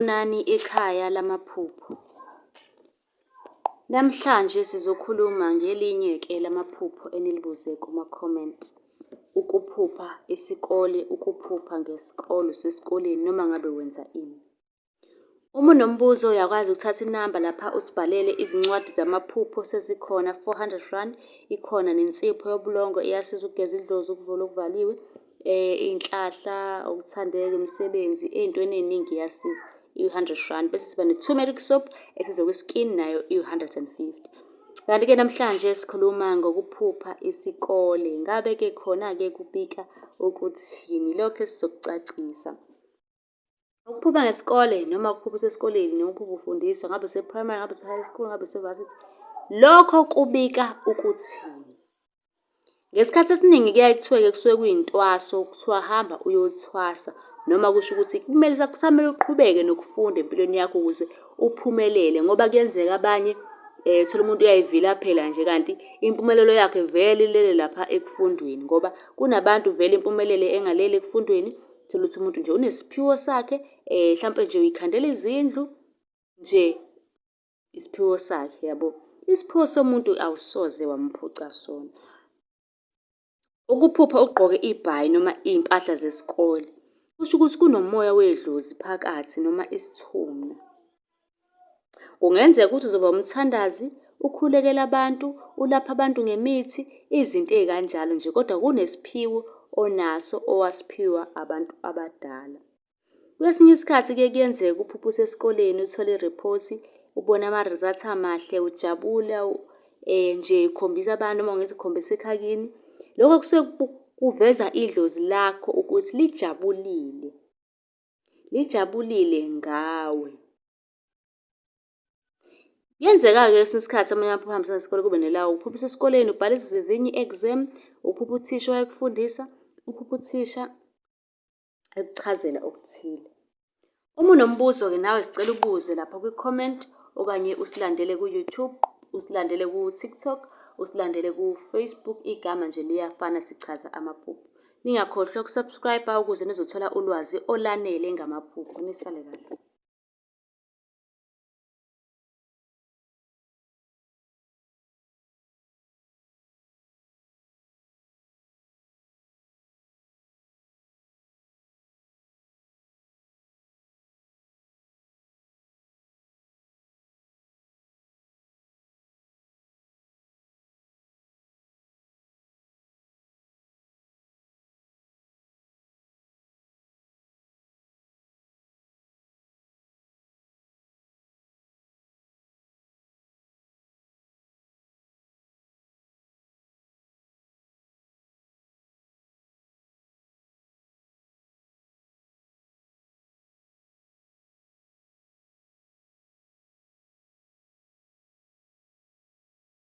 Nani ekhaya lamaphupho. Namhlanje sizokhuluma ngelinye-ke lamaphupho enilibuze kuma-comment. Ukuphupha isikole, ukuphupha ngesikolo sesikoleni noma ngabe wenza ini. Uma unombuzo uyakwazi ukuthatha inamba lapha usibhalele izincwadi zamaphupho sezikhona 400 rand. Ikhona nensipho yobulongo iyasiza ukugeza idlozi, ukuvula okuvaliwe. Iy'nhlahla, ukuthandeka, imisebenzi, ey'ntweni ey'ningi iyasiza. 100 rand. Bese siba ne-turmeric soap esiza kwi-skin nayo 150. Kanti-ke namhlanje sikhuluma ngokuphupha isikole. Ngabe-ke khona-ke kubika ukuthini? Lokho sizokucacisa. Ukuphupha ngesikole noma ukuphupha usesikoleni noma ukuphupha ufundiswa, ngabe use-primary, ngabe use-high school, ngabe use-varsity. Lokho kubika ukuthini? Ngesikhathi esiningi kuyaye kuthiwe-ke kusuke kuyintwaso, kuthiwa hamba uyothwasa. Noma kusho ukuthi kusamele uqhubeke nokufunda empilweni yakho ukuze uphumelele. Ngoba kuyenzeka abanye thola umuntu uyayivilaphela nje kanti impumelelo yakhe vele ilele lapha ekufundweni. Ngoba kunabantu vele impumelelo engaleli ekufundweni. Uthole ukuthi umuntu nje unesiphiwo sakhe, hlampe nje uyikhandela izindlu nje isiphiwo sakhe, yabo. Isiphiwo somuntu awusoze wamphuca sona. Ukuphupha ugqoke ibhayi noma iy'mpahla zesikole kusho ukuthi kunomoya wedlozi phakathi noma isithunga. Kungenzeka ukuthi uzoba umthandazi, ukhulekela abantu, ulapha abantu ngemithi, izinto ey'kanjalo nje. Kodwa kunesiphiwo onaso owasiphiwa abantu abadala. Kwesinye isikhathi-ke kuyenzeka uphuphe usesikoleni uthole iriphothi, ubone ama-results amahle, ujabula nje ukhombisa abantu noma ungathi ukhombisa ekhaya kini. Lokho kusuke kuveza idlozi lakho ukuthi lijabulile. Lijabulile ngawe. Kuyenzeka-ke kwesinye isikhathi amanye amaphupho ahambisana nesikole kube nalawo. Uphupha usesikoleni ubhala isivivinyo i-exam, uphupha uthisha wayekufundisa, uphupha uthisha ekuchazela okuthile. Uma unombuzo-ke nawe sicela ubuze lapha kwi-comment okanye usilandele ku-YouTube, usilandele ku-TikTok, usilandele ku-Facebook. Igama nje liyafana, sichaza amaphupho. Ningakhohlwa uku-subscribe-a ukuze nizothola ulwazi olanele ngamaphupho. Nisale kahle.